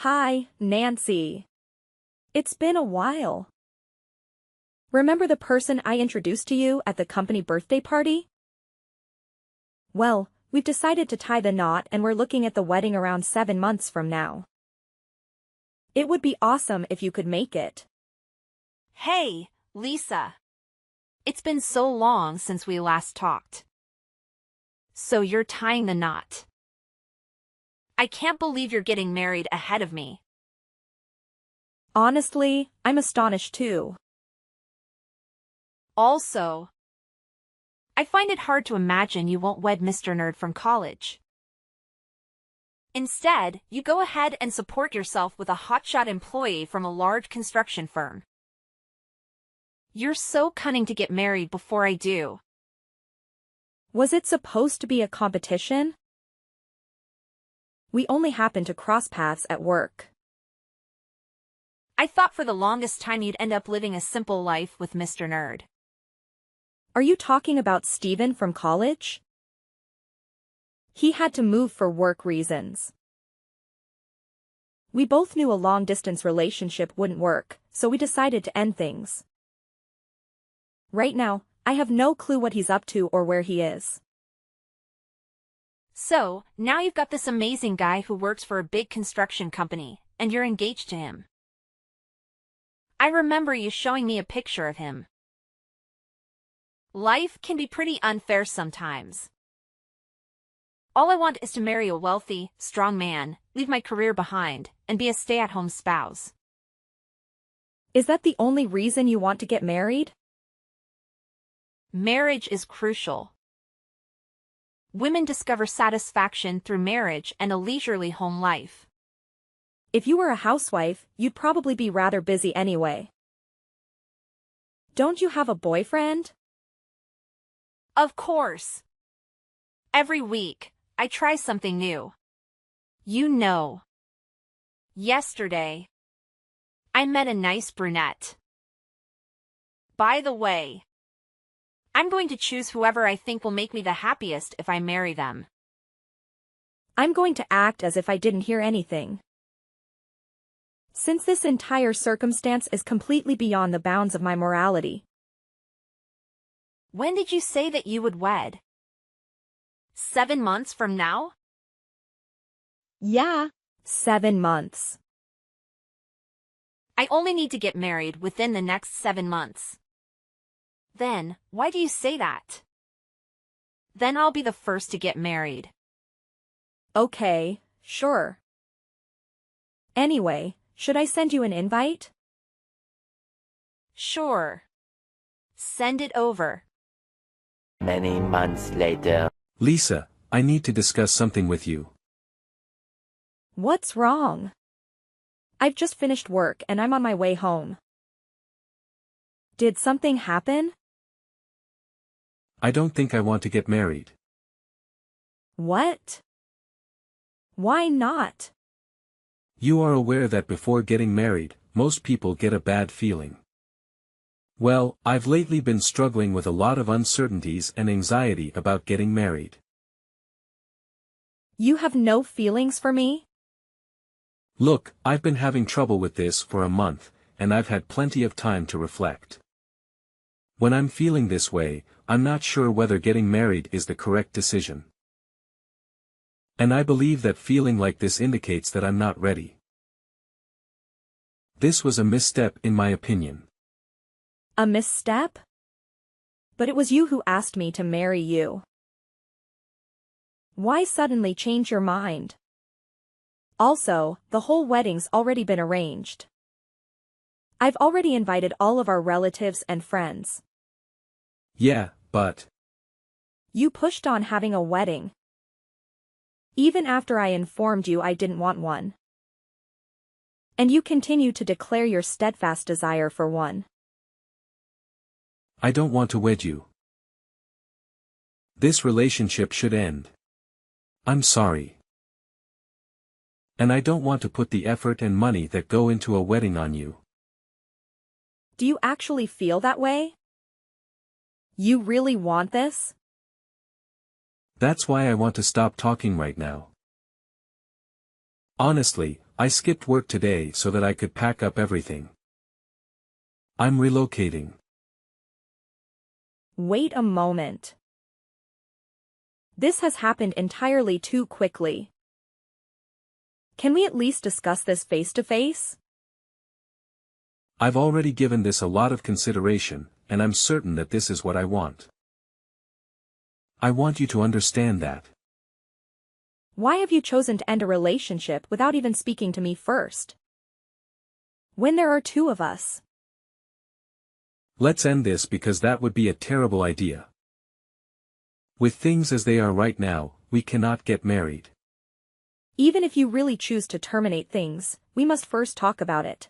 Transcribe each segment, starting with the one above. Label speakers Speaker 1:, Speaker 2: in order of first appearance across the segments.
Speaker 1: Hi, Nancy. It's been a while. Remember the person I introduced to you at the company birthday party? Well, we've decided to tie the knot and we're looking at the wedding around 7 months from now. It would be awesome if you could make it.
Speaker 2: Hey, Lisa. It's been so long since we last talked. So you're tying the knot. I can't believe you're getting married ahead of me.
Speaker 1: Honestly, I'm astonished too.
Speaker 2: Also, I find it hard to imagine you won't wed Mr. Nerd from college. Instead, you go ahead and support yourself with a hotshot employee from a large construction firm. You're so cunning to get married before I do.
Speaker 1: Was it supposed to be a competition? We only happened to cross paths at work.
Speaker 2: I thought for the longest time you'd end up living a simple life with Mr. Nerd.
Speaker 1: Are you talking about Steven from college? He had to move for work reasons. We both knew a long-distance relationship wouldn't work, so we decided to end things. Right now, I have no clue what he's up to or where he is.
Speaker 2: So, now you've got this amazing guy who works for a big construction company, and you're engaged to him. I remember you showing me a picture of him. Life can be pretty unfair sometimes. All I want is to marry a wealthy, strong man, leave my career behind, and be a stay-at-home spouse.
Speaker 1: Is that the only reason you want to get married?
Speaker 2: Marriage is crucial. Women discover satisfaction through marriage and a leisurely home life.
Speaker 1: If you were a housewife, you'd probably be rather busy anyway. Don't you have a boyfriend?
Speaker 2: Of course. Every week, I try something new. You know. Yesterday, I met a nice brunette. By the way, I'm going to choose whoever I think will make me the happiest if I marry them.
Speaker 1: I'm going to act as if I didn't hear anything. Since this entire circumstance is completely beyond the bounds of my morality.
Speaker 2: When did you say that you would wed? 7 months from now?
Speaker 1: Yeah, 7 months.
Speaker 2: I only need to get married within the next 7 months. Then, why do you say that? Then I'll be the first to get married.
Speaker 1: Okay, sure. Anyway, should I send you an invite?
Speaker 2: Sure. Send it over.
Speaker 3: Many months later.
Speaker 4: Lisa, I need to discuss something with you.
Speaker 1: What's wrong? I've just finished work and I'm on my way home. Did something happen?
Speaker 4: I don't think I want to get married.
Speaker 1: What? Why not?
Speaker 4: You are aware that before getting married, most people get a bad feeling. Well, I've lately been struggling with a lot of uncertainties and anxiety about getting married.
Speaker 1: You have no feelings for me?
Speaker 4: Look, I've been having trouble with this for a month, and I've had plenty of time to reflect. When I'm feeling this way, I'm not sure whether getting married is the correct decision. And I believe that feeling like this indicates that I'm not ready. This was a misstep in my opinion.
Speaker 1: A misstep? But it was you who asked me to marry you. Why suddenly change your mind? Also, the whole wedding's already been arranged. I've already invited all of our relatives and friends.
Speaker 4: Yeah, but...
Speaker 1: You pushed on having a wedding. Even after I informed you I didn't want one. And you continue to declare your steadfast desire for one.
Speaker 4: I don't want to wed you. This relationship should end. I'm sorry. And I don't want to put the effort and money that go into a wedding on you.
Speaker 1: Do you actually feel that way? You really want this?
Speaker 4: That's why I want to stop talking right now. Honestly, I skipped work today so that I could pack up everything. I'm relocating.
Speaker 1: Wait a moment. This has happened entirely too quickly. Can we at least discuss this face to face?
Speaker 4: I've already given this a lot of consideration, and I'm certain that this is what I want. I want you to understand that.
Speaker 1: Why have you chosen to end a relationship without even speaking to me first? When there are two of us.
Speaker 4: Let's end this because that would be a terrible idea. With things as they are right now, we cannot get married.
Speaker 1: Even if you really choose to terminate things, we must first talk about it.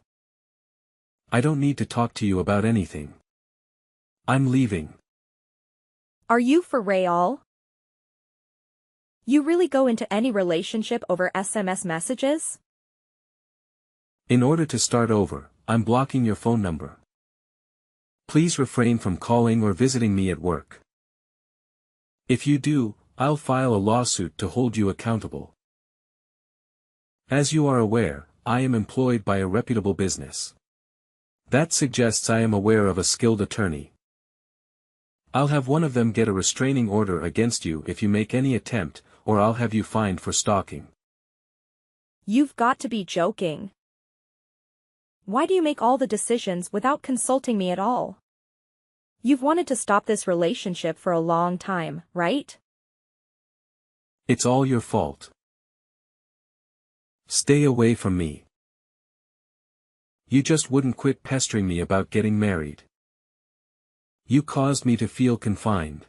Speaker 4: I don't need to talk to you about anything. I'm leaving.
Speaker 1: Are you for real? You really go into any relationship over SMS messages?
Speaker 4: In order to start over, I'm blocking your phone number. Please refrain from calling or visiting me at work. If you do, I'll file a lawsuit to hold you accountable. As you are aware, I am employed by a reputable business. That suggests I am aware of a skilled attorney. I'll have one of them get a restraining order against you if you make any attempt, or I'll have you fined for stalking.
Speaker 1: You've got to be joking. Why do you make all the decisions without consulting me at all? You've wanted to stop this relationship for a long time, right?
Speaker 4: It's all your fault. Stay away from me. You just wouldn't quit pestering me about getting married. You caused me to feel confined.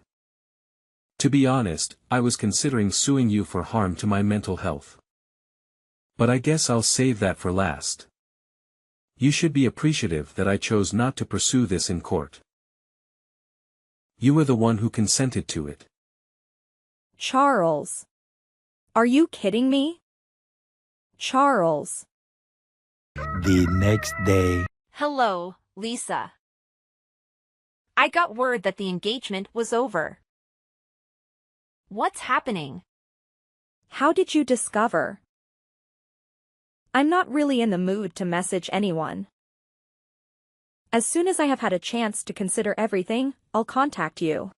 Speaker 4: To be honest, I was considering suing you for harm to my mental health. But I guess I'll save that for last. You should be appreciative that I chose not to pursue this in court. You were the one who consented to it.
Speaker 1: Charles. Are you kidding me? Charles.
Speaker 5: The next day.
Speaker 2: Hello, Lisa. I got word that the engagement was over. What's happening?
Speaker 1: How did you discover? I'm not really in the mood to message anyone. As soon as I have had a chance to consider everything, I'll contact you.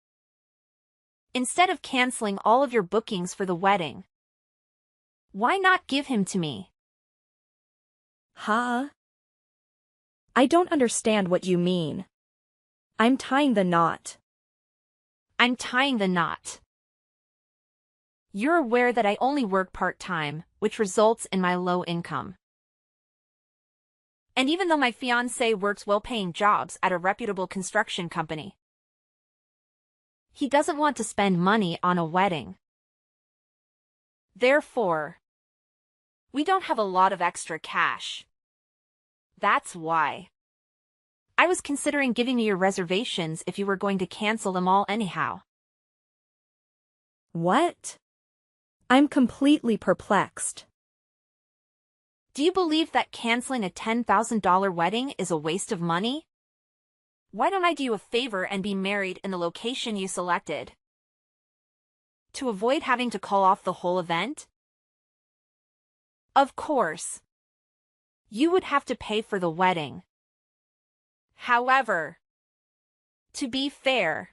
Speaker 2: Instead of canceling all of your bookings for the wedding, why not give him to me?
Speaker 1: Huh? I don't understand what you mean. I'm tying the knot.
Speaker 2: I'm tying the knot. You're aware that I only work part-time, which results in my low income. And even though my fiancé works well-paying jobs at a reputable construction company, he doesn't want to spend money on a wedding. Therefore, we don't have a lot of extra cash. That's why. I was considering giving you your reservations if you were going to cancel them all anyhow.
Speaker 1: What? I'm completely perplexed.
Speaker 2: Do you believe that canceling a $10,000 wedding is a waste of money? Why don't I do you a favor and be married in the location you selected? To avoid having to call off the whole event? Of course. You would have to pay for the wedding. However, to be fair,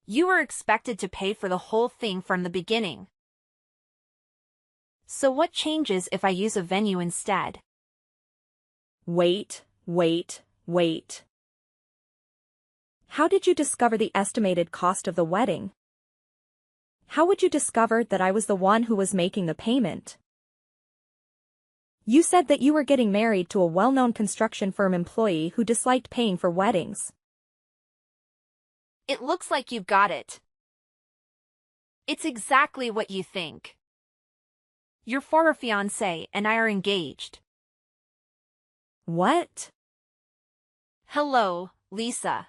Speaker 2: you were expected to pay for the whole thing from the beginning. So what changes if I use a venue instead?
Speaker 1: Wait. How did you discover the estimated cost of the wedding? How would you discover that I was the one who was making the payment? You said that you were getting married to a well-known construction firm employee who disliked paying for weddings.
Speaker 2: It looks like you got it. It's exactly what you think. Your former fiancé and I are engaged.
Speaker 1: What?
Speaker 2: Hello, Lisa.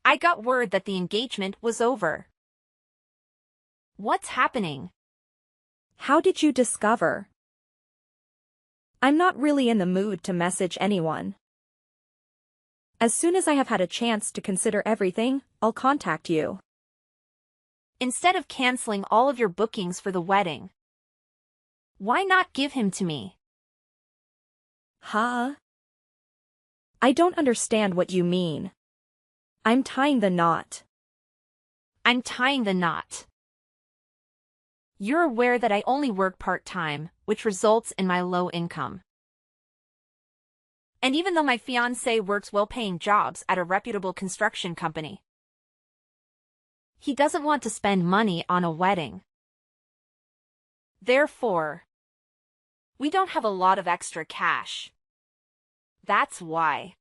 Speaker 2: I got word that the engagement was over. What's happening?
Speaker 1: How did you discover? I'm not really in the mood to message anyone. As soon as I have had a chance to consider everything, I'll contact you.
Speaker 2: Instead of canceling all of your bookings for the wedding, Why not give him to me?
Speaker 1: Huh? I don't understand what you mean. I'm tying the knot.
Speaker 2: I'm tying the knot. You're aware that I only work part-time, which results in my low income. And even though my fiancé works well-paying jobs at a reputable construction company, he doesn't want to spend money on a wedding. Therefore, we don't have a lot of extra cash. That's why.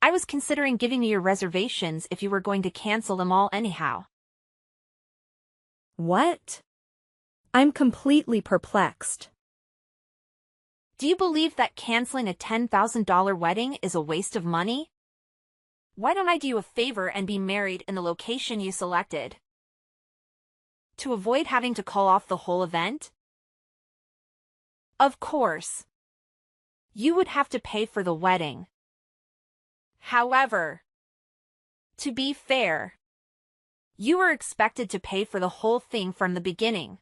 Speaker 2: I was considering giving you your reservations if you were going to cancel them all anyhow.
Speaker 1: What? I'm completely perplexed.
Speaker 2: Do you believe that canceling a $10,000 wedding is a waste of money? Why don't I do you a favor and be married in the location you selected? To avoid having to call off the whole event? Of course. You would have to pay for the wedding. However, to be fair, you were expected to pay for the whole thing from the beginning.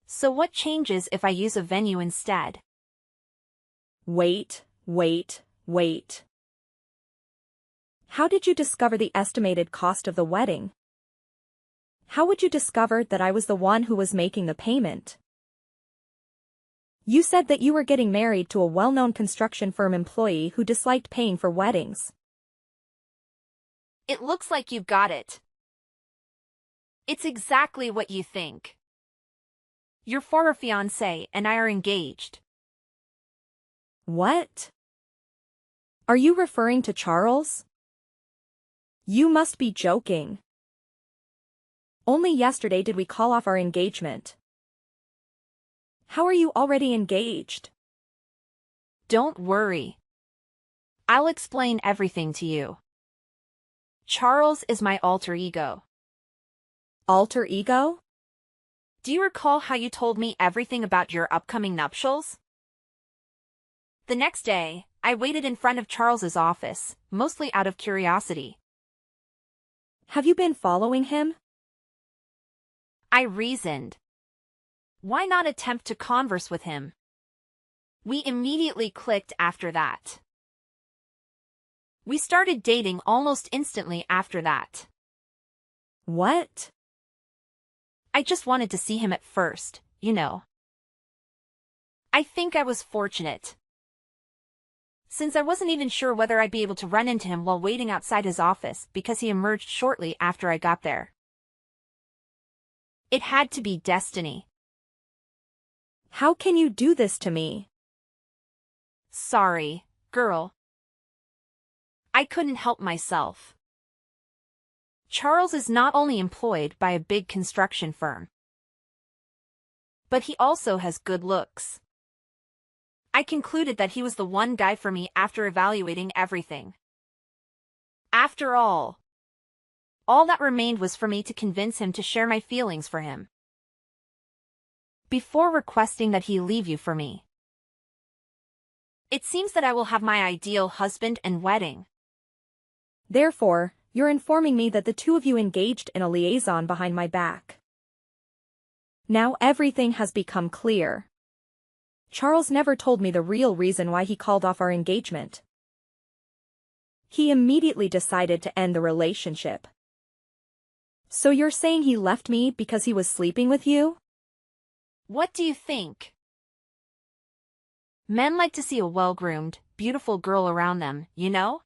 Speaker 2: So what changes if I use a venue instead?
Speaker 1: Wait. How did you discover the estimated cost of the wedding? How would you discover that I was the one who was making the payment? You said that you were getting married to a well-known construction firm employee who disliked paying for weddings.
Speaker 2: It looks like you got it. It's exactly what you think. Your former fiancé and I are engaged.
Speaker 1: What? Are you referring to Charles? You must be joking. Only yesterday did we call off our engagement. How are you already engaged?
Speaker 2: Don't worry. I'll explain everything to you. Charles is my alter ego.
Speaker 1: Alter ego?
Speaker 2: Do you recall how you told me everything about your upcoming nuptials? The next day, I waited in front of Charles's office, mostly out of curiosity.
Speaker 1: Have you been following him?
Speaker 2: I reasoned. Why not attempt to converse with him? We immediately clicked after that. We started dating almost instantly after that.
Speaker 1: What?
Speaker 2: I just wanted to see him at first, you know. I think I was fortunate, since I wasn't even sure whether I'd be able to run into him while waiting outside his office because he emerged shortly after I got there. It had to be destiny.
Speaker 1: How can you do this to me?
Speaker 2: Sorry, girl. I couldn't help myself. Charles is not only employed by a big construction firm, but he also has good looks. I concluded that he was the one guy for me after evaluating everything. After all that remained was for me to convince him to share my feelings for him, before requesting that he leave you for me. It seems that I will have my ideal husband and wedding.
Speaker 1: Therefore, you're informing me that the two of you engaged in a liaison behind my back. Now everything has become clear. Charles never told me the real reason why he called off our engagement. He immediately decided to end the relationship. So you're saying he left me because he was sleeping with you?
Speaker 2: What do you think? Men like to see a well-groomed, beautiful girl around them, you know?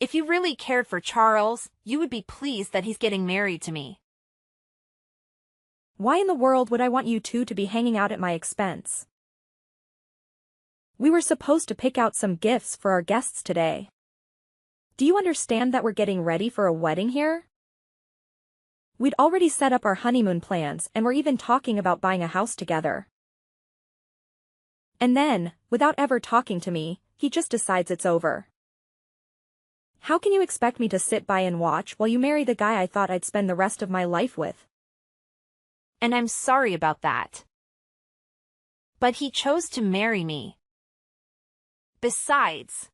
Speaker 2: If you really cared for Charles, you would be pleased that he's getting married to me.
Speaker 1: Why in the world would I want you two to be hanging out at my expense? We were supposed to pick out some gifts for our guests today. Do you understand that we're getting ready for a wedding here? We'd already set up our honeymoon plans and we're even talking about buying a house together. And then, without ever talking to me, he just decides it's over. How can you expect me to sit by and watch while you marry the guy I thought I'd spend the rest of my life with?
Speaker 2: And I'm sorry about that. But he chose to marry me. Besides,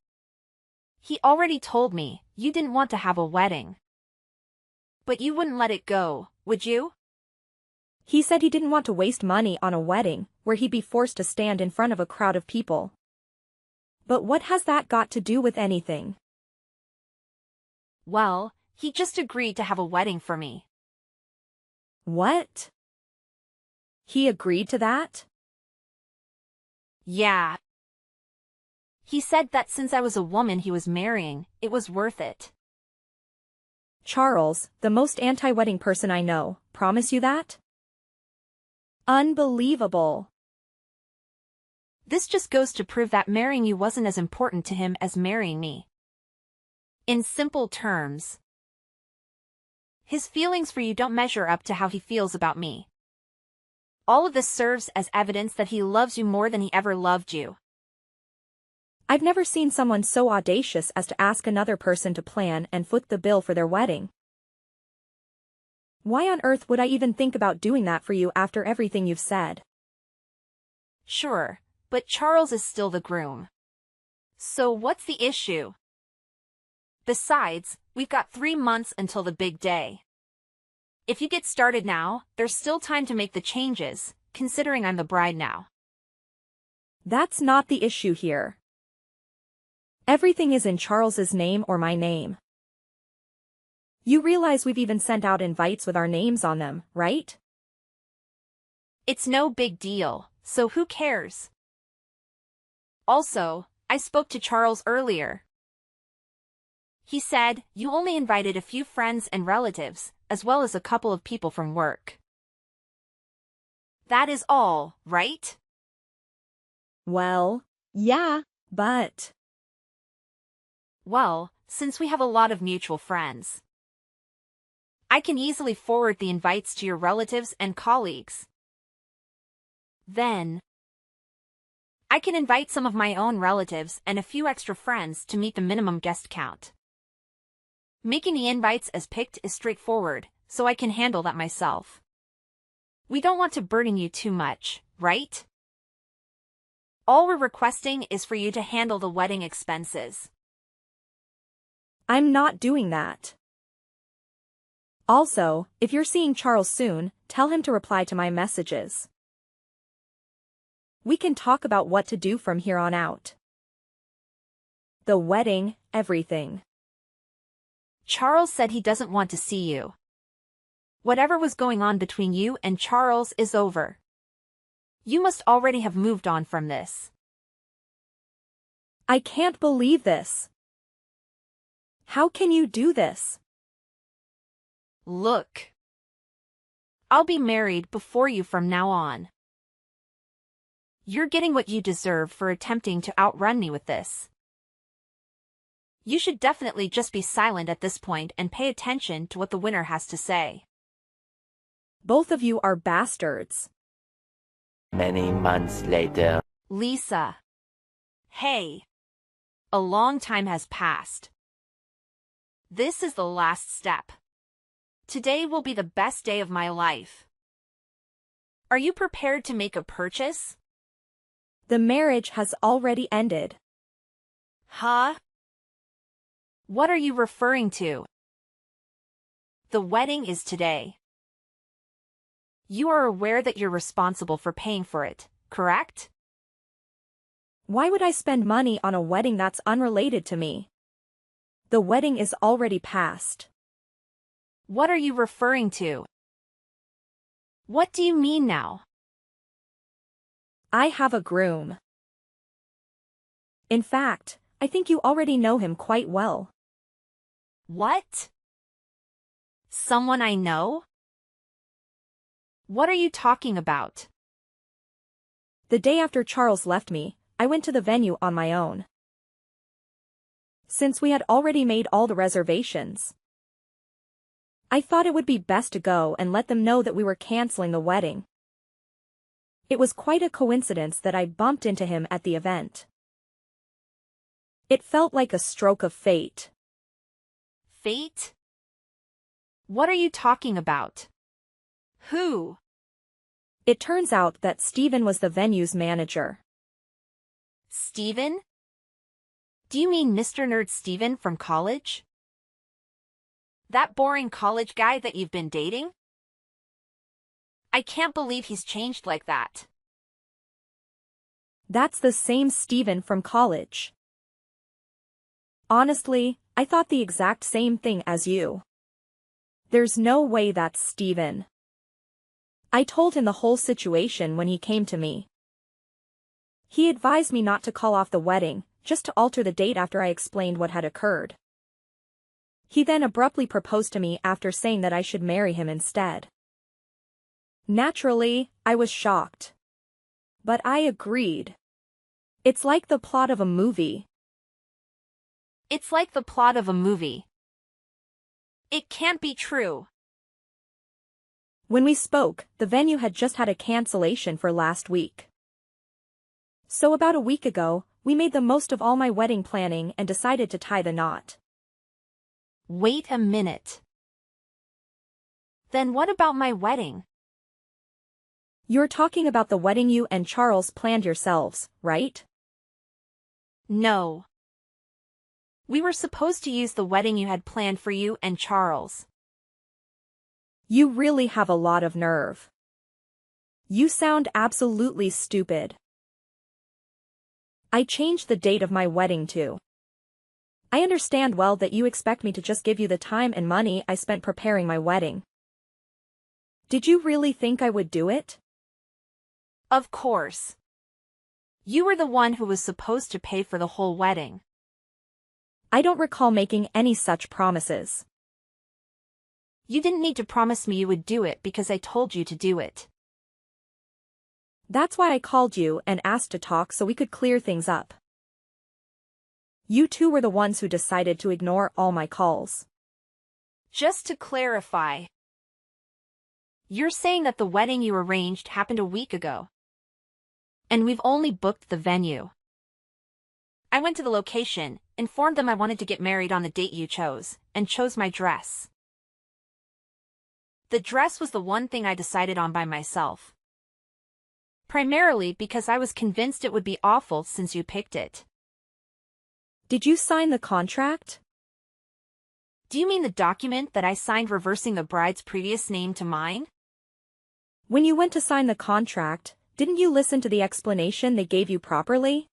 Speaker 2: he already told me you didn't want to have a wedding. But you wouldn't let it go, would you?
Speaker 1: He said he didn't want to waste money on a wedding where he'd be forced to stand in front of a crowd of people. But what has that got to do with anything?
Speaker 2: Well, he just agreed to have a wedding for me.
Speaker 1: What? He agreed to that?
Speaker 2: Yeah. He said that since I was a woman he was marrying, it was worth it.
Speaker 1: Charles, the most anti-wedding person I know, promise you that? Unbelievable.
Speaker 2: This just goes to prove that marrying you wasn't as important to him as marrying me. In simple terms, his feelings for you don't measure up to how he feels about me. All of this serves as evidence that he loves you more than he ever loved you.
Speaker 1: I've never seen someone so audacious as to ask another person to plan and foot the bill for their wedding. Why on earth would I even think about doing that for you after everything you've said?
Speaker 2: Sure, but Charles is still the groom. So what's the issue? Besides, we've got 3 months until the big day. If you get started now, there's still time to make the changes, considering I'm the bride now.
Speaker 1: That's not the issue here. Everything is in Charles's name or my name. You realize we've even sent out invites with our names on them, right?
Speaker 2: It's no big deal, so who cares? Also, I spoke to Charles earlier. He said you only invited a few friends and relatives, as well as a couple of people from work. That is all, right?
Speaker 1: Well, yeah, but...
Speaker 2: Well, since we have a lot of mutual friends, I can easily forward the invites to your relatives and colleagues. Then, I can invite some of my own relatives and a few extra friends to meet the minimum guest count. Making the invites as picked is straightforward, so I can handle that myself. We don't want to burden you too much, right? All we're requesting is for you to handle the wedding expenses.
Speaker 1: I'm not doing that. Also, if you're seeing Charles soon, tell him to reply to my messages. We can talk about what to do from here on out. The wedding, everything.
Speaker 2: Charles said he doesn't want to see you. Whatever was going on between you and Charles is over. You must already have moved on from this.
Speaker 1: I can't believe this. How can you do this?
Speaker 2: Look. I'll be married before you from now on. You're getting what you deserve for attempting to outrun me with this. You should definitely just be silent at this point and pay attention to what the winner has to say.
Speaker 1: Both of you are bastards.
Speaker 3: Many months later.
Speaker 2: Lisa. Hey. A long time has passed. This is the last step. Today will be the best day of my life. Are you prepared to make a purchase?
Speaker 1: The marriage has already ended.
Speaker 2: Huh? What are you referring to? The wedding is today. You are aware that you're responsible for paying for it, correct?
Speaker 1: Why would I spend money on a wedding that's unrelated to me? The wedding is already past.
Speaker 2: What are you referring to? What do you mean now?
Speaker 1: I have a groom. In fact, I think you already know him quite well.
Speaker 2: What? Someone I know? What are you talking about?
Speaker 1: The day after Charles left me, I went to the venue on my own. Since we had already made all the reservations, I thought it would be best to go and let them know that we were canceling the wedding. It was quite a coincidence that I bumped into him at the event. It felt like a stroke of fate.
Speaker 2: Fate? What are you talking about? Who?
Speaker 1: It turns out that Stephen was the venue's manager.
Speaker 2: Stephen? Do you mean Mr. Nerd Stephen from college? That boring college guy that you've been dating? I can't believe he's changed like that.
Speaker 1: That's the same Steven from college. Honestly, I thought the exact same thing as you. There's no way that's Steven. I told him the whole situation when he came to me. He advised me not to call off the wedding, just to alter the date after I explained what had occurred. He then abruptly proposed to me after saying that I should marry him instead. Naturally, I was shocked. But I agreed. It's like the plot of a movie.
Speaker 2: It's like the plot of a movie. It can't be true.
Speaker 1: When we spoke, the venue had just had a cancellation for last week. So about a week ago, we made the most of all my wedding planning and decided to tie the knot.
Speaker 2: Wait a minute. Then what about my wedding?
Speaker 1: You're talking about the wedding you and Charles planned yourselves, right?
Speaker 2: No. We were supposed to use the wedding you had planned for you and Charles.
Speaker 1: You really have a lot of nerve. You sound absolutely stupid. I changed the date of my wedding too. I understand well that you expect me to just give you the time and money I spent preparing my wedding. Did you really think I would do it?
Speaker 2: Of course. You were the one who was supposed to pay for the whole wedding.
Speaker 1: I don't recall making any such promises.
Speaker 2: You didn't need to promise me you would do it because I told you to do it.
Speaker 1: That's why I called you and asked to talk so we could clear things up. You two were the ones who decided to ignore all my calls.
Speaker 2: Just to clarify, you're saying that the wedding you arranged happened a week ago. And we've only booked the venue. I went to the location, informed them I wanted to get married on the date you chose, and chose my dress. The dress was the one thing I decided on by myself. Primarily because I was convinced it would be awful since you picked it.
Speaker 1: Did you sign the contract?
Speaker 2: Do you mean the document that I signed reversing the bride's previous name to mine?
Speaker 1: When you went to sign the contract, didn't you listen to the explanation they gave you properly?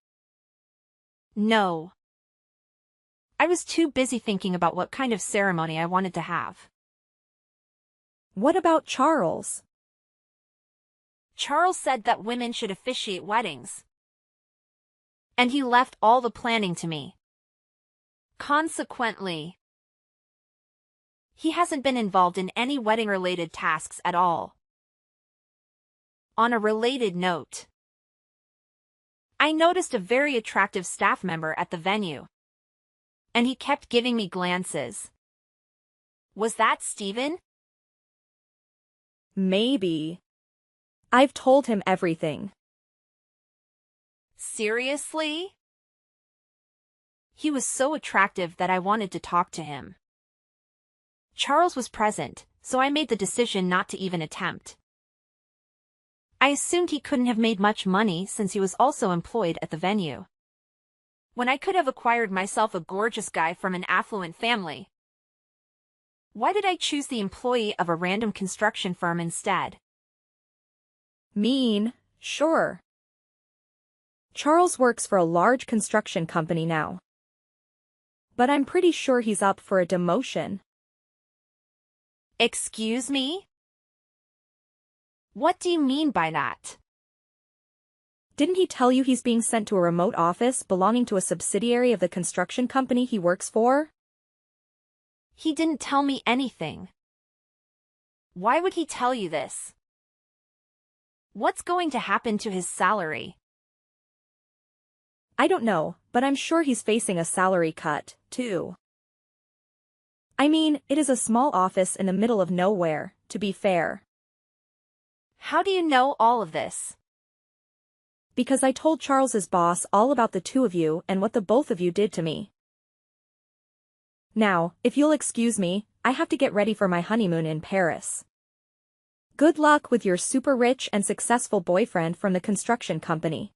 Speaker 2: No. I was too busy thinking about what kind of ceremony I wanted to have.
Speaker 1: What about Charles?
Speaker 2: Charles said that women should officiate weddings. And he left all the planning to me. Consequently, he hasn't been involved in any wedding-related tasks at all. On a related note, I noticed a very attractive staff member at the venue. And he kept giving me glances. Was that Steven?
Speaker 1: Maybe. I've told him everything.
Speaker 2: Seriously? He was so attractive that I wanted to talk to him. Charles was present, so I made the decision not to even attempt. I assumed he couldn't have made much money since he was also employed at the venue. When I could have acquired myself a gorgeous guy from an affluent family. Why did I choose the employee of a random construction firm instead?
Speaker 1: Mean, sure. Charles works for a large construction company now. But I'm pretty sure he's up for a demotion.
Speaker 2: Excuse me? What do you mean by that?
Speaker 1: Didn't he tell you he's being sent to a remote office belonging to a subsidiary of the construction company he works for?
Speaker 2: He didn't tell me anything. Why would he tell you this? What's going to happen to his salary?
Speaker 1: I don't know, but I'm sure he's facing a salary cut, too. I mean, it is a small office in the middle of nowhere, to be fair.
Speaker 2: How do you know all of this?
Speaker 1: Because I told Charles's boss all about the two of you and what the both of you did to me. Now, if you'll excuse me, I have to get ready for my honeymoon in Paris. Good luck with your super rich and successful boyfriend from the construction company.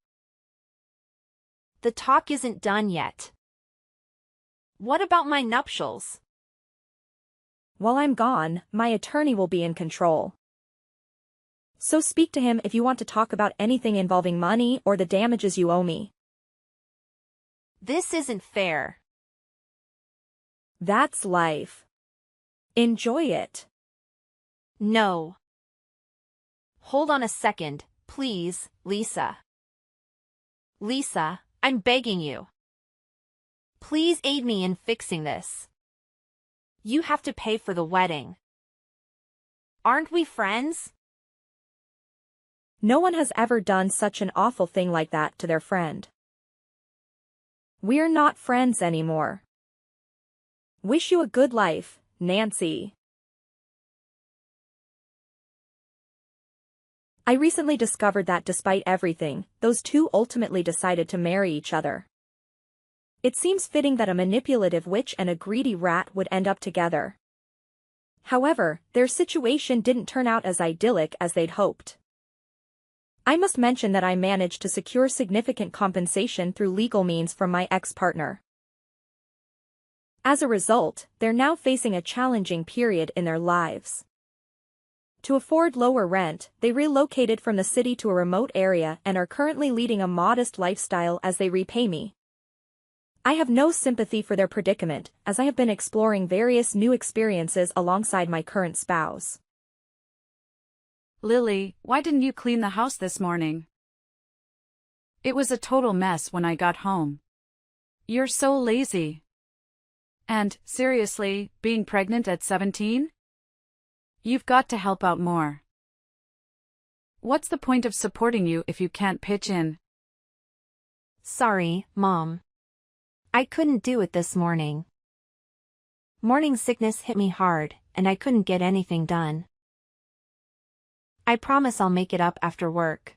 Speaker 2: The talk isn't done yet. What about my nuptials?
Speaker 1: While I'm gone, my attorney will be in control. So speak to him if you want to talk about anything involving money or the damages you owe me.
Speaker 2: This isn't fair.
Speaker 1: That's life. Enjoy it.
Speaker 2: No. Hold on a second, please, Lisa. Lisa, I'm begging you. Please aid me in fixing this. You have to pay for the wedding. Aren't we friends?
Speaker 1: No one has ever done such an awful thing like that to their friend. We're not friends anymore. Wish you a good life, Nancy. I recently discovered that despite everything, those two ultimately decided to marry each other. It seems fitting that a manipulative witch and a greedy rat would end up together. However, their situation didn't turn out as idyllic as they'd hoped. I must mention that I managed to secure significant compensation through legal means from my ex-partner. As a result, they're now facing a challenging period in their lives. To afford lower rent, they relocated from the city to a remote area and are currently leading a modest lifestyle as they repay me. I have no sympathy for their predicament, as I have been exploring various new experiences alongside my current spouse.
Speaker 6: Lily, why didn't you clean the house this morning? It was a total mess when I got home. You're so lazy. And, seriously, being pregnant at 17? You've got to help out more. What's the point of supporting you if you can't pitch in?
Speaker 2: Sorry, Mom. I couldn't do it this morning. Morning sickness hit me hard, and I couldn't get anything done. I promise I'll make it up after work.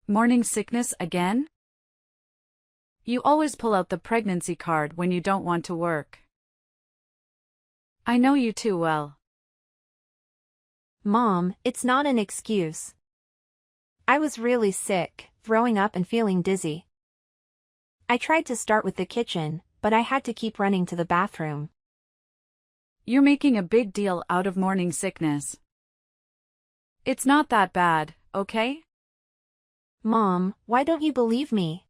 Speaker 6: Morning sickness again? You always pull out the pregnancy card when you don't want to work. I know you too well.
Speaker 2: Mom, it's not an excuse. I was really sick, throwing up and feeling dizzy. I tried to start with the kitchen, but I had to keep running to the bathroom.
Speaker 6: You're making a big deal out of morning sickness. It's not that bad, okay?
Speaker 2: Mom, why don't you believe me?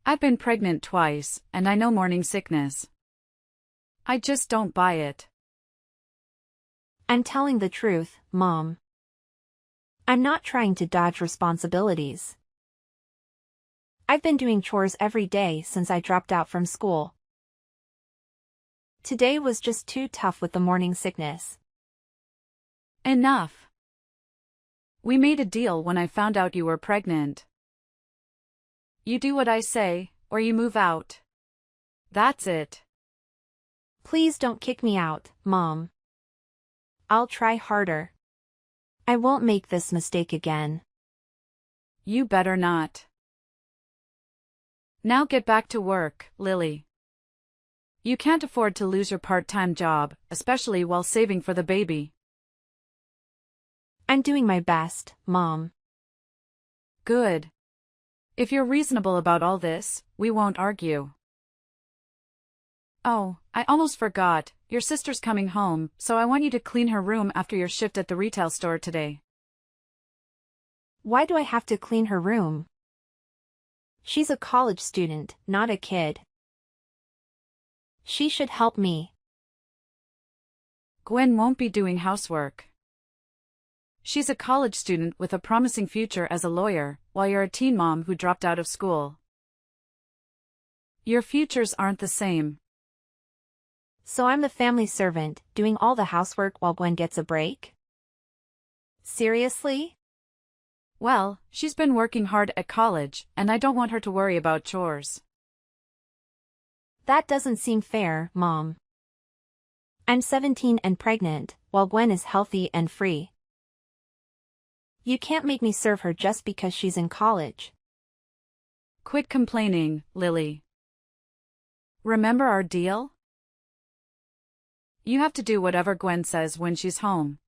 Speaker 6: I've been pregnant twice, and I know morning sickness. I just don't buy it.
Speaker 2: I'm telling the truth, Mom. I'm not trying to dodge responsibilities. I've been doing chores every day since I dropped out from school. Today was just too tough with the morning sickness.
Speaker 6: Enough. We made a deal when I found out you were pregnant. You do what I say, or you move out. That's it.
Speaker 2: Please don't kick me out, Mom. I'll try harder. I won't make this mistake again.
Speaker 6: You better not. Now get back to work, Lily. You can't afford to lose your part-time job, especially while saving for the baby.
Speaker 2: I'm doing my best, Mom.
Speaker 6: Good. If you're reasonable about all this, we won't argue. Oh, I almost forgot, your sister's coming home, so I want you to clean her room after your shift at the retail store today.
Speaker 2: Why do I have to clean her room? She's a college student, not a kid. She should help me.
Speaker 6: Gwen won't be doing housework. She's a college student with a promising future as a lawyer, while you're a teen mom who dropped out of school. Your futures aren't the same.
Speaker 2: So I'm the family servant, doing all the housework while Gwen gets a break? Seriously?
Speaker 6: Well, she's been working hard at college, and I don't want her to worry about chores.
Speaker 2: That doesn't seem fair, Mom. I'm 17 and pregnant, while Gwen is healthy and free. You can't make me serve her just because she's in college.
Speaker 6: Quit complaining, Lily. Remember our deal? You have to do whatever Gwen says when she's home.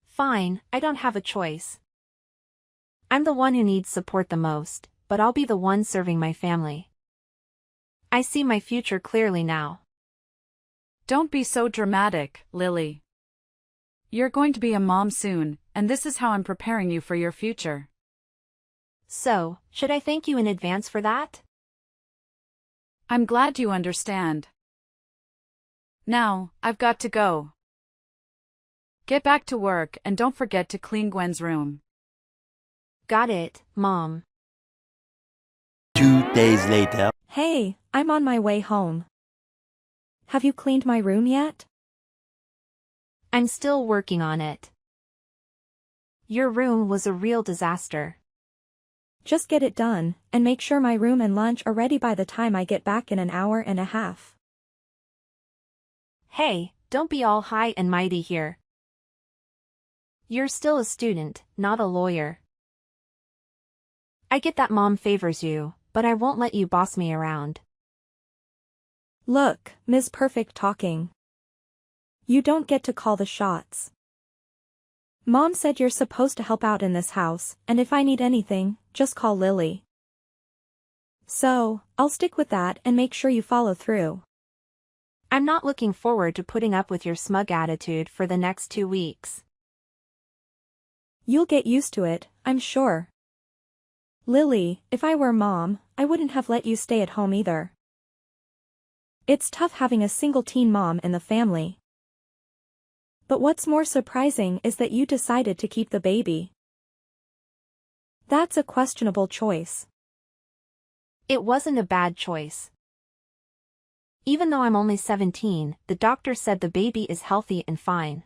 Speaker 2: Fine, I don't have a choice. I'm the one who needs support the most, but I'll be the one serving my family. I see my future clearly now.
Speaker 6: Don't be so dramatic, Lily. You're going to be a mom soon, and this is how I'm preparing you for your future.
Speaker 2: So, should I thank you in advance for that?
Speaker 6: I'm glad you understand. Now, I've got to go. Get back to work and don't forget to clean Gwen's room.
Speaker 2: Got it, Mom.
Speaker 5: 2 days later.
Speaker 1: Hey, I'm on my way home. Have you cleaned my room yet?
Speaker 2: I'm still working on it. Your room was a real disaster.
Speaker 1: Just get it done, and make sure my room and lunch are ready by the time I get back in an hour and a half.
Speaker 2: Hey, don't be all high and mighty here. You're still a student, not a lawyer. I get that Mom favors you, but I won't let you boss me around.
Speaker 1: Look, Ms. Perfect talking. You don't get to call the shots. Mom said you're supposed to help out in this house, and if I need anything, just call Lily. So, I'll stick with that and make sure you follow through.
Speaker 2: I'm not looking forward to putting up with your smug attitude for the next 2 weeks.
Speaker 1: You'll get used to it, I'm sure. Lily, if I were Mom, I wouldn't have let you stay at home either. It's tough having a single teen mom in the family. But what's more surprising is that you decided to keep the baby. That's a questionable choice.
Speaker 2: It wasn't a bad choice. Even though I'm only 17, the doctor said the baby is healthy and fine.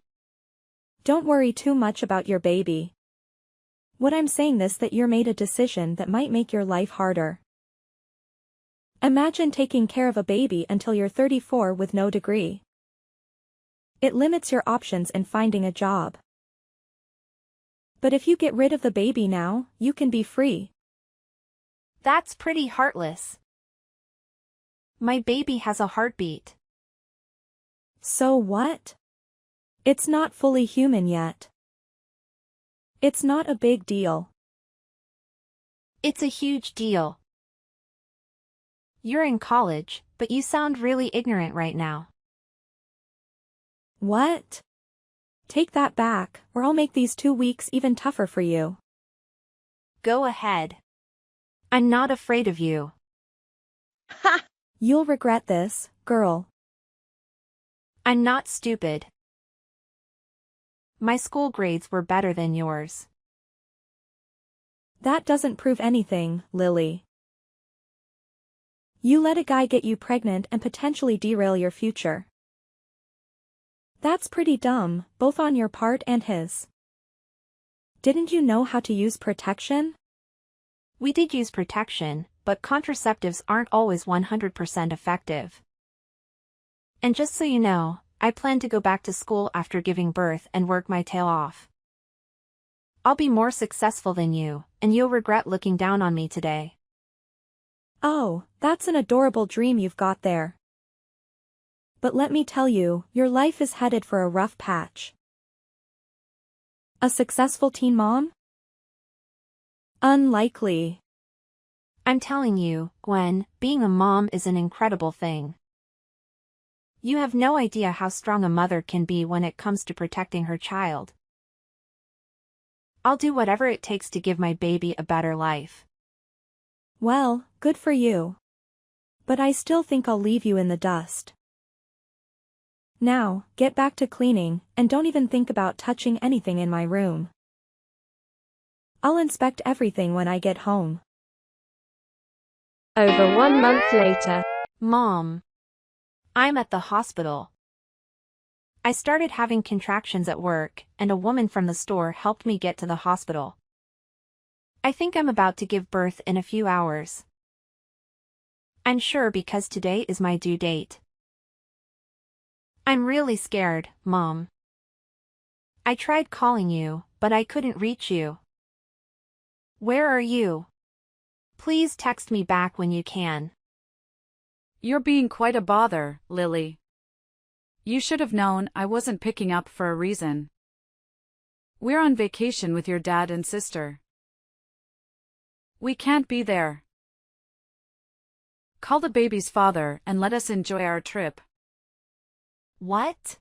Speaker 1: Don't worry too much about your baby. What I'm saying is that you made a decision that might make your life harder. Imagine taking care of a baby until you're 34 with no degree. It limits your options in finding a job. But if you get rid of the baby now, you can be free.
Speaker 2: That's pretty heartless. My baby has a heartbeat.
Speaker 1: So what? It's not fully human yet. It's not a big deal.
Speaker 2: It's a huge deal. You're in college, but you sound really ignorant right now.
Speaker 1: What? Take that back, or I'll make these 2 weeks even tougher for you.
Speaker 2: Go ahead. I'm not afraid of you.
Speaker 1: Ha! You'll regret this, girl.
Speaker 2: I'm not stupid. My school grades were better than yours.
Speaker 1: That doesn't prove anything, Lily. You let a guy get you pregnant and potentially derail your future. That's pretty dumb, both on your part and his. Didn't you know how to use protection?
Speaker 2: We did use protection, but contraceptives aren't always 100% effective. And just so you know, I plan to go back to school after giving birth and work my tail off. I'll be more successful than you, and you'll regret looking down on me today.
Speaker 1: Oh, that's an adorable dream you've got there. But let me tell you, your life is headed for a rough patch. A successful teen mom? Unlikely.
Speaker 2: I'm telling you, Gwen, being a mom is an incredible thing. You have no idea how strong a mother can be when it comes to protecting her child. I'll do whatever it takes to give my baby a better life.
Speaker 1: Well, good for you. But I still think I'll leave you in the dust. Now, get back to cleaning, and don't even think about touching anything in my room. I'll inspect everything when I get home.
Speaker 7: Over 1 month later.
Speaker 2: Mom. I'm at the hospital. I started having contractions at work, and a woman from the store helped me get to the hospital. I think I'm about to give birth in a few hours. I'm sure because today is my due date. I'm really scared, Mom. I tried calling you, but I couldn't reach you. Where are you? Please text me back when you can.
Speaker 6: You're being quite a bother, Lily. You should have known I wasn't picking up for a reason. We're on vacation with your dad and sister. We can't be there. Call the baby's father and let us enjoy our trip.
Speaker 2: What?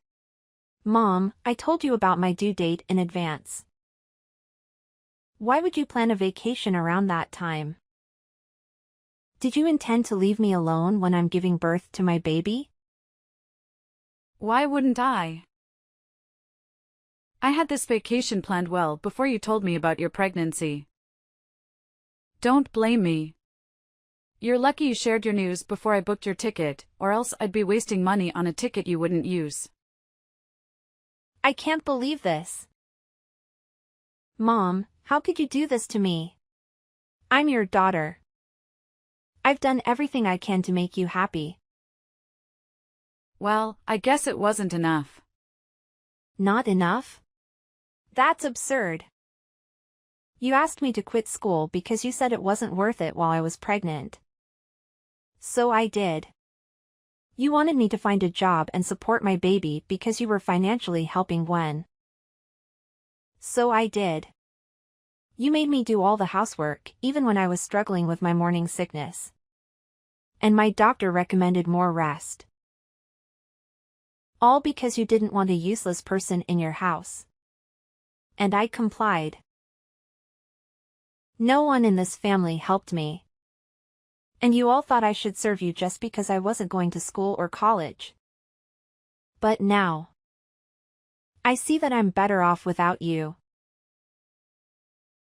Speaker 2: Mom, I told you about my due date in advance. Why would you plan a vacation around that time? Did you intend to leave me alone when I'm giving birth to my baby?
Speaker 6: Why wouldn't I? I had this vacation planned well before you told me about your pregnancy. Don't blame me. You're lucky you shared your news before I booked your ticket, or else I'd be wasting money on a ticket you wouldn't use.
Speaker 2: I can't believe this. Mom, how could you do this to me? I'm your daughter. I've done everything I can to make you happy.
Speaker 6: Well, I guess it wasn't enough.
Speaker 2: Not enough? That's absurd. You asked me to quit school because you said it wasn't worth it while I was pregnant. So I did. You wanted me to find a job and support my baby because you were financially helping Gwen. So I did. You made me do all the housework, even when I was struggling with my morning sickness. And my doctor recommended more rest. All because you didn't want a useless person in your house. And I complied. No one in this family helped me. And you all thought I should serve you just because I wasn't going to school or college. But now, I see that I'm better off without you.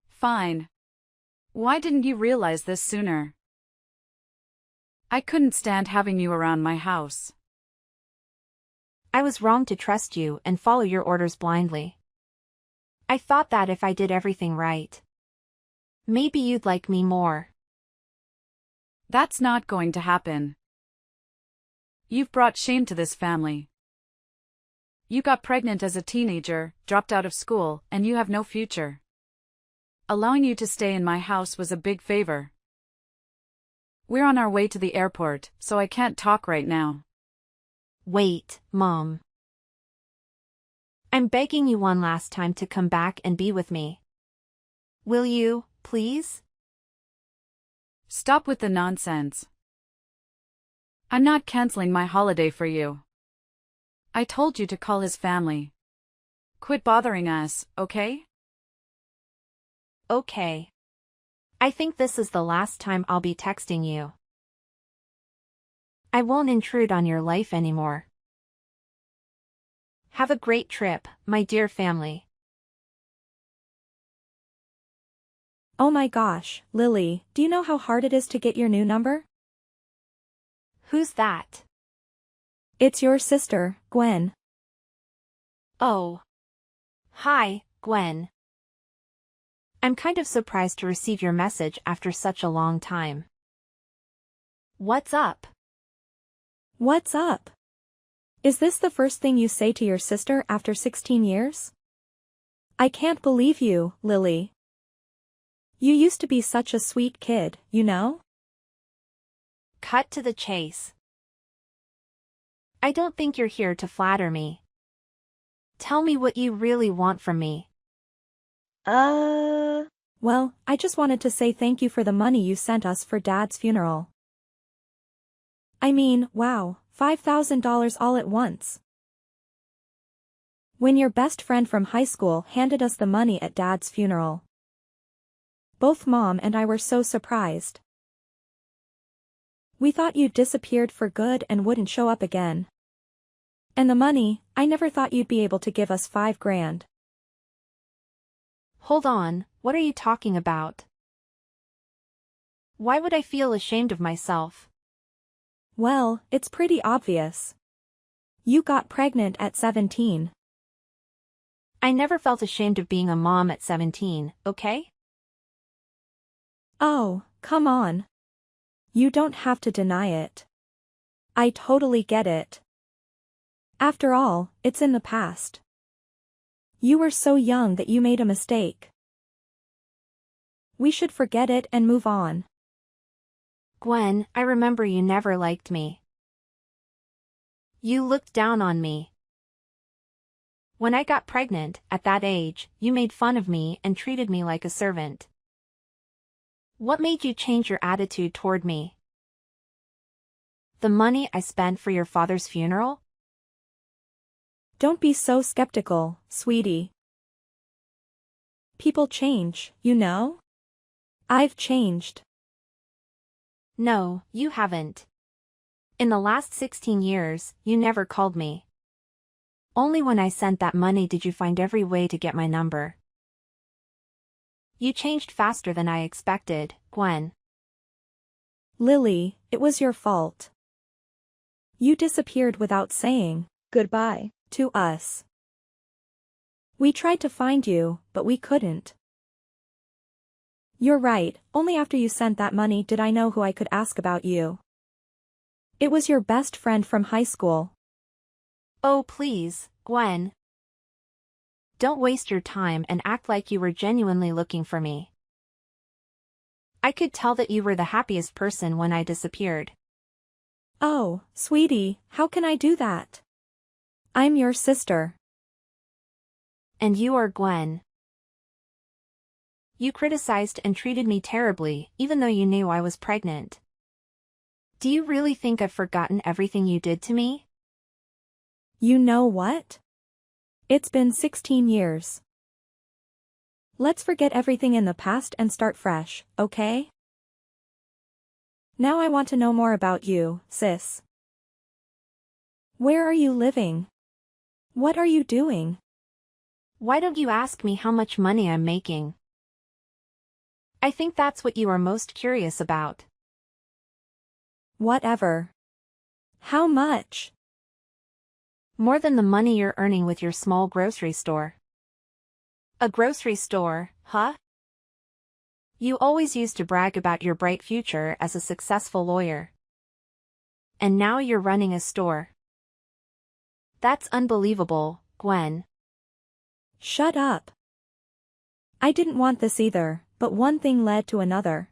Speaker 6: Fine. Why didn't you realize this sooner? I couldn't stand having you around my house.
Speaker 2: I was wrong to trust you and follow your orders blindly. I thought that if I did everything right, maybe you'd like me more.
Speaker 6: That's not going to happen. You've brought shame to this family. You got pregnant as a teenager, dropped out of school, and you have no future. Allowing you to stay in my house was a big favor. We're on our way to the airport, so I can't talk right now.
Speaker 2: Wait, Mom. I'm begging you one last time to come back and be with me. Will you, please?
Speaker 6: Stop with the nonsense. I'm not canceling my holiday for you. I told you to call his family. Quit bothering us, okay?
Speaker 2: Okay. I think this is the last time I'll be texting you. I won't intrude on your life anymore. Have a great trip, my dear family.
Speaker 1: Oh my gosh, Lily, do you know how hard it is to get your new number?
Speaker 2: Who's that?
Speaker 1: It's your sister, Gwen.
Speaker 2: Oh. Hi, Gwen. I'm kind of surprised to receive your message after such a long time. What's up?
Speaker 1: What's up? Is this the first thing you say to your sister after 16 years? I can't believe you, Lily. You used to be such a sweet kid, you know?
Speaker 2: Cut to the chase. I don't think you're here to flatter me. Tell me what you really want from me.
Speaker 1: Well, I just wanted to say thank you for the money you sent us for Dad's funeral. I mean, wow, $5,000 all at once. When your best friend from high school handed us the money at Dad's funeral. Both Mom and I were so surprised. We thought you'd disappeared for good and wouldn't show up again. And the money, I never thought you'd be able to give us $5,000.
Speaker 2: Hold on, what are you talking about? Why would I feel ashamed of myself?
Speaker 1: Well, it's pretty obvious. You got pregnant at 17.
Speaker 2: I never felt ashamed of being a mom at 17, okay?
Speaker 1: Oh, come on. You don't have to deny it. I totally get it. After all, it's in the past. You were so young that you made a mistake. We should forget it and move on.
Speaker 2: Gwen, I remember you never liked me. You looked down on me. When I got pregnant, at that age, you made fun of me and treated me like a servant. What made you change your attitude toward me? The money I spent for your father's funeral?
Speaker 1: Don't be so skeptical, sweetie. People change, you know? I've changed.
Speaker 2: No, you haven't. In the last 16 years, you never called me. Only when I sent that money did you find every way to get my number. You changed faster than I expected, Gwen.
Speaker 1: Lily, it was your fault. You disappeared without saying goodbye to us. We tried to find you, but we couldn't. You're right, only after you sent that money did I know who I could ask about you. It was your best friend from high school.
Speaker 2: Oh please, Gwen. Don't waste your time and act like you were genuinely looking for me. I could tell that you were the happiest person when I disappeared.
Speaker 1: Oh, sweetie, how can I do that? I'm your sister.
Speaker 2: And you are Gwen. You criticized and treated me terribly, even though you knew I was pregnant. Do you really think I've forgotten everything you did to me?
Speaker 1: You know what? It's been 16 years. Let's forget everything in the past and start fresh, okay? Now I want to know more about you, sis. Where are you living? What are you doing?
Speaker 2: Why don't you ask me how much money I'm making? I think that's what you are most curious about.
Speaker 1: Whatever. How much?
Speaker 2: More than the money you're earning with your small grocery store. A grocery store, huh? You always used to brag about your bright future as a successful lawyer. And now you're running a store. That's unbelievable, Gwen.
Speaker 1: Shut up. I didn't want this either, but one thing led to another.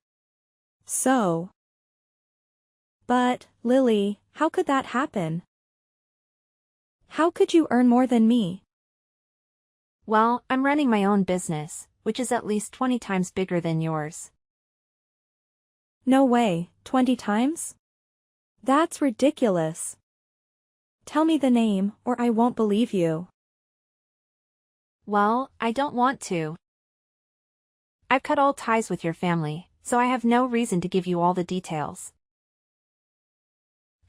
Speaker 1: So. But, Lily, how could that happen? How could you earn more than me?
Speaker 2: Well, I'm running my own business, which is at least 20 times bigger than yours.
Speaker 1: No way, 20 times? That's ridiculous. Tell me the name, or I won't believe you.
Speaker 2: Well, I don't want to. I've cut all ties with your family, so I have no reason to give you all the details.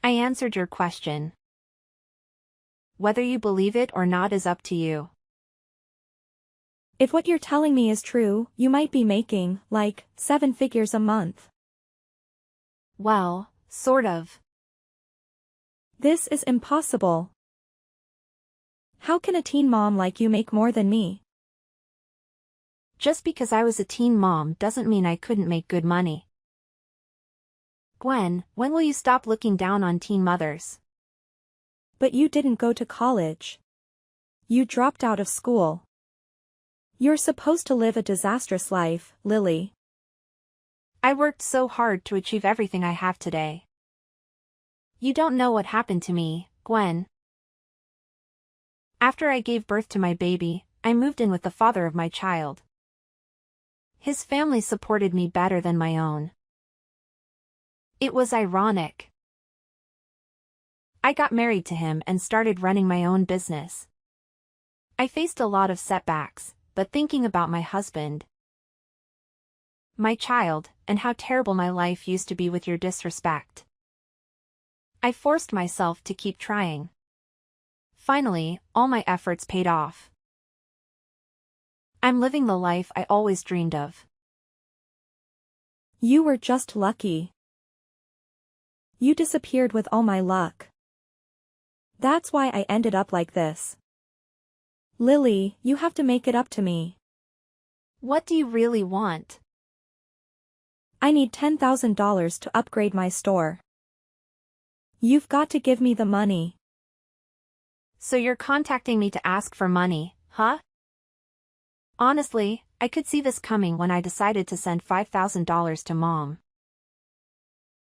Speaker 2: I answered your question. Whether you believe it or not is up to you.
Speaker 1: If what you're telling me is true, you might be making, like, 7 figures a month.
Speaker 2: Well, sort of.
Speaker 1: This is impossible. How can a teen mom like you make more than me?
Speaker 2: Just because I was a teen mom doesn't mean I couldn't make good money. Gwen, when will you stop looking down on teen mothers?
Speaker 1: But you didn't go to college. You dropped out of school. You're supposed to live a disastrous life, Lily.
Speaker 2: I worked so hard to achieve everything I have today. You don't know what happened to me, Gwen. After I gave birth to my baby, I moved in with the father of my child. His family supported me better than my own. It was ironic. I got married to him and started running my own business. I faced a lot of setbacks, but thinking about my husband, my child, and how terrible my life used to be with your disrespect, I forced myself to keep trying. Finally, all my efforts paid off. I'm living the life I always dreamed of.
Speaker 1: You were just lucky. You disappeared with all my luck. That's why I ended up like this. Lily, you have to make it up to me.
Speaker 2: What do you really want?
Speaker 1: I need $10,000 to upgrade my store. You've got to give me the money.
Speaker 2: So you're contacting me to ask for money, huh? Honestly, I could see this coming when I decided to send $5,000 to Mom.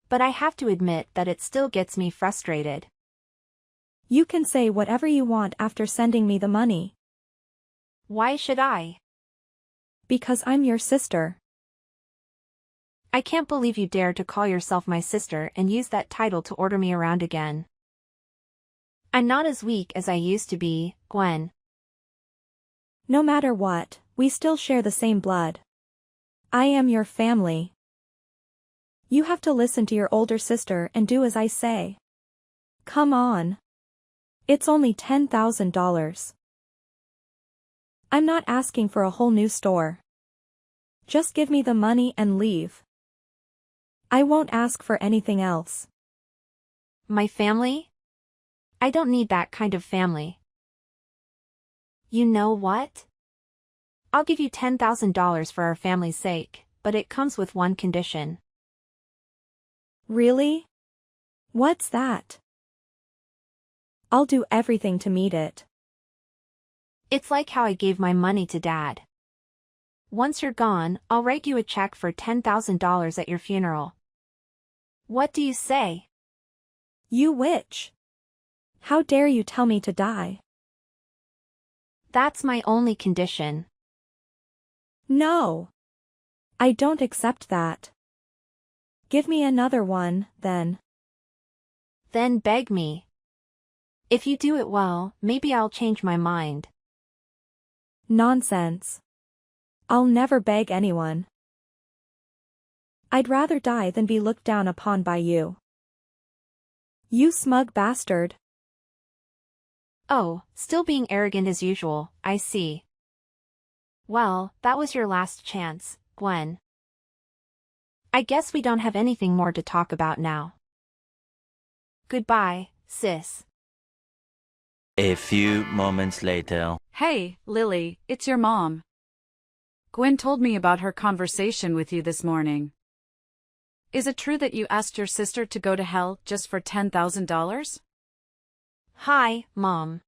Speaker 2: But I have to admit that it still gets me frustrated.
Speaker 1: You can say whatever you want after sending me the money.
Speaker 2: Why should I?
Speaker 1: Because I'm your sister.
Speaker 2: I can't believe you dare to call yourself my sister and use that title to order me around again. I'm not as weak as I used to be, Gwen.
Speaker 1: No matter what, we still share the same blood. I am your family. You have to listen to your older sister and do as I say. Come on. It's only $10,000. I'm not asking for a whole new store. Just give me the money and leave. I won't ask for anything else.
Speaker 2: My family? I don't need that kind of family. You know what? I'll give you $10,000 for our family's sake, but it comes with one condition.
Speaker 1: Really? What's that? I'll do everything to meet it.
Speaker 2: It's like how I gave my money to Dad. Once you're gone, I'll write you a check for $10,000 at your funeral. What do you say?
Speaker 1: You witch. How dare you tell me to die?
Speaker 2: That's my only condition.
Speaker 1: No. I don't accept that. Give me another one, then.
Speaker 2: Then beg me. If you do it well, maybe I'll change my mind.
Speaker 1: Nonsense. I'll never beg anyone. I'd rather die than be looked down upon by you. You smug bastard.
Speaker 2: Oh, still being arrogant as usual, I see. Well, that was your last chance, Gwen. I guess we don't have anything more to talk about now. Goodbye, sis.
Speaker 3: A few moments later.
Speaker 6: Hey, Lily, it's your mom. Gwen told me about her conversation with you this morning. Is it true that you asked your sister to go to hell just for $10,000?
Speaker 2: Hi, Mom.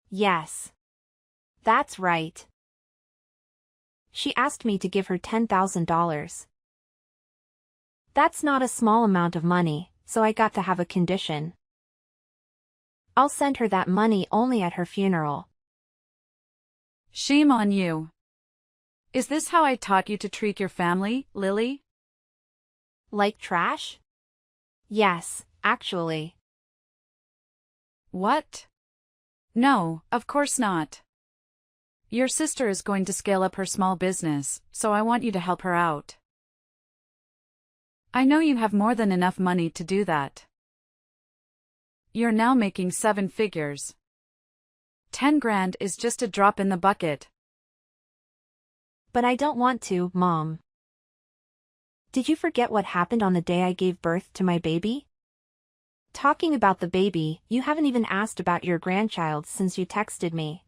Speaker 2: Yes. That's right. She asked me to give her $10,000. That's not a small amount of money, so I got to have a condition. I'll send her that money only at her funeral.
Speaker 6: Shame on you. Is this how I taught you to treat your family, Lily?
Speaker 2: Like trash? Yes, actually.
Speaker 6: What? No, of course not. Your sister is going to scale up her small business, so I want you to help her out. I know you have more than enough money to do that. You're now making 7 figures. 10 grand is just a drop in the bucket.
Speaker 2: But I don't want to, Mom. Did you forget what happened on the day I gave birth to my baby? Talking about the baby, you haven't even asked about your grandchild since you texted me.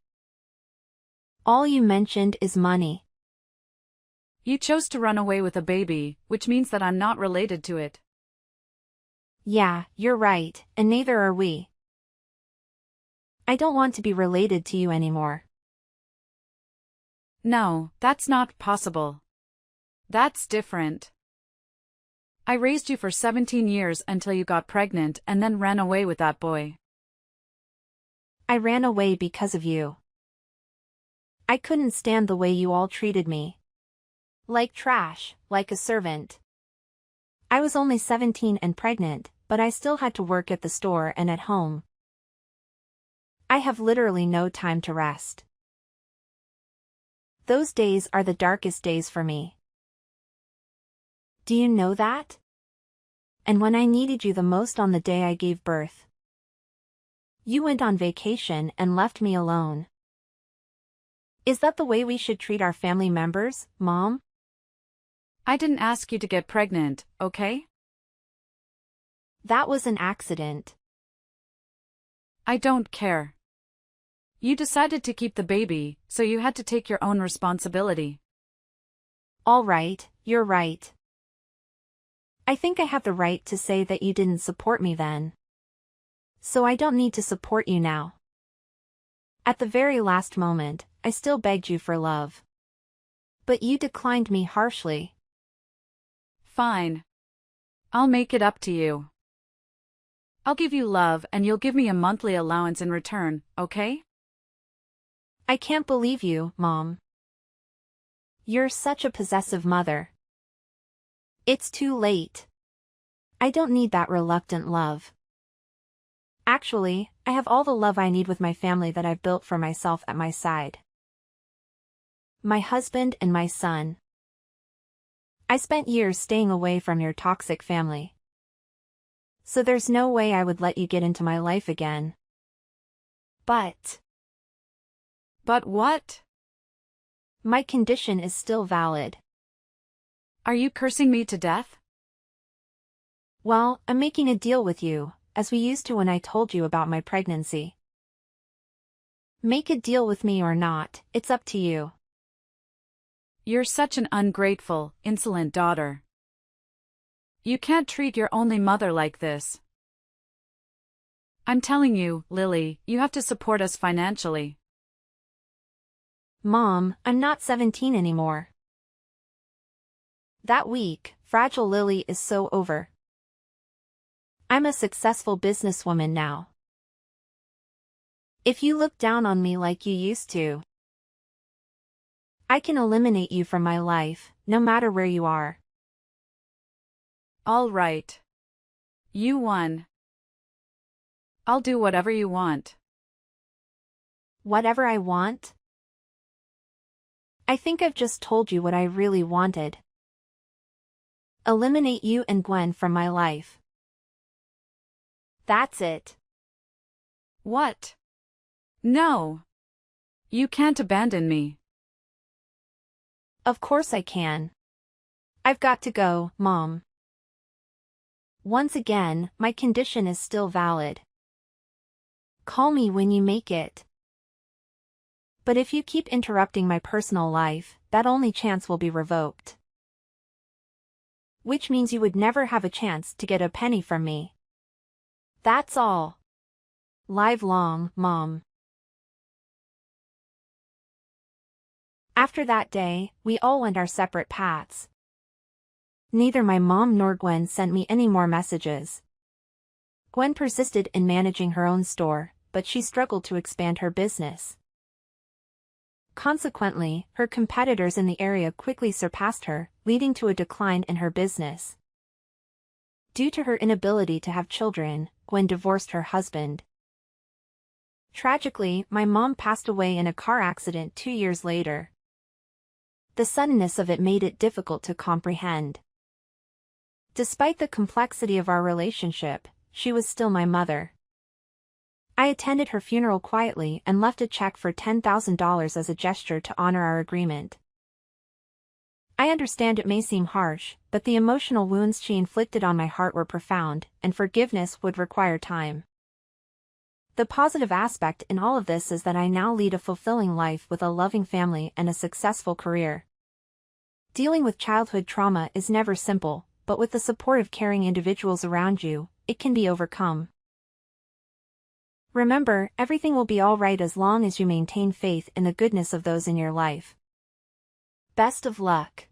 Speaker 2: All you mentioned is money.
Speaker 6: You chose to run away with a baby, which means that I'm not related to it.
Speaker 2: Yeah, you're right, and neither are we. I don't want to be related to you anymore.
Speaker 6: No, that's not possible. That's different. I raised you for 17 years until you got pregnant and then ran away with that boy.
Speaker 2: I ran away because of you. I couldn't stand the way you all treated me. Like trash, like a servant. I was only 17 and pregnant, but I still had to work at the store and at home. I have literally no time to rest. Those days are the darkest days for me. Do you know that? And when I needed you the most on the day I gave birth, you went on vacation and left me alone. Is that the way we should treat our family members, Mom?
Speaker 6: I didn't ask you to get pregnant, okay?
Speaker 2: That was an accident.
Speaker 6: I don't care. You decided to keep the baby, so you had to take your own responsibility.
Speaker 2: All right, you're right. I think I have the right to say that you didn't support me then. So I don't need to support you now. At the very last moment, I still begged you for love. But you declined me harshly.
Speaker 6: Fine. I'll make it up to you. I'll give you love and you'll give me a monthly allowance in return, okay?
Speaker 2: I can't believe you, Mom. You're such a possessive mother. It's too late. I don't need that reluctant love. Actually, I have all the love I need with my family that I've built for myself at my side. My husband and my son. I spent years staying away from your toxic family. So there's no way I would let you get into my life again. But
Speaker 6: what?
Speaker 2: my condition is still valid.
Speaker 6: Are you cursing me to death?
Speaker 2: Well, I'm making a deal with you, as we used to when I told you about my pregnancy. Make a deal with me or not, it's up to you.
Speaker 6: You're such an ungrateful, insolent daughter. You can't treat your only mother like this. I'm telling you, Lily, you have to support us financially.
Speaker 2: Mom, I'm not 17 anymore. That weak, fragile Lily is so over. I'm a successful businesswoman now. If you look down on me like you used to, I can eliminate you from my life, no matter where you are.
Speaker 6: All right. You won. I'll do whatever you want.
Speaker 2: Whatever I want? I think I've just told you what I really wanted. Eliminate you and Gwen from my life. That's it.
Speaker 6: What? No. You can't abandon me.
Speaker 2: Of course I can. I've got to go, Mom. Once again, my condition is still valid. Call me when you make it. But if you keep interrupting my personal life, that only chance will be revoked. Which means you would never have a chance to get a penny from me. That's all. Live long, Mom. After that day, we all went our separate paths. Neither my mom nor Gwen sent me any more messages. Gwen persisted in managing her own store, but she struggled to expand her business. Consequently, her competitors in the area quickly surpassed her, leading to a decline in her business. Due to her inability to have children, Gwen divorced her husband. Tragically, my mom passed away in a car accident 2 years later. The suddenness of it made it difficult to comprehend. Despite the complexity of our relationship, she was still my mother. I attended her funeral quietly and left a check for $10,000 as a gesture to honor our agreement. I understand it may seem harsh, but the emotional wounds she inflicted on my heart were profound, and forgiveness would require time. The positive aspect in all of this is that I now lead a fulfilling life with a loving family and a successful career. Dealing with childhood trauma is never simple, but with the support of caring individuals around you, it can be overcome. Remember, everything will be all right as long as you maintain faith in the goodness of those in your life. Best of luck.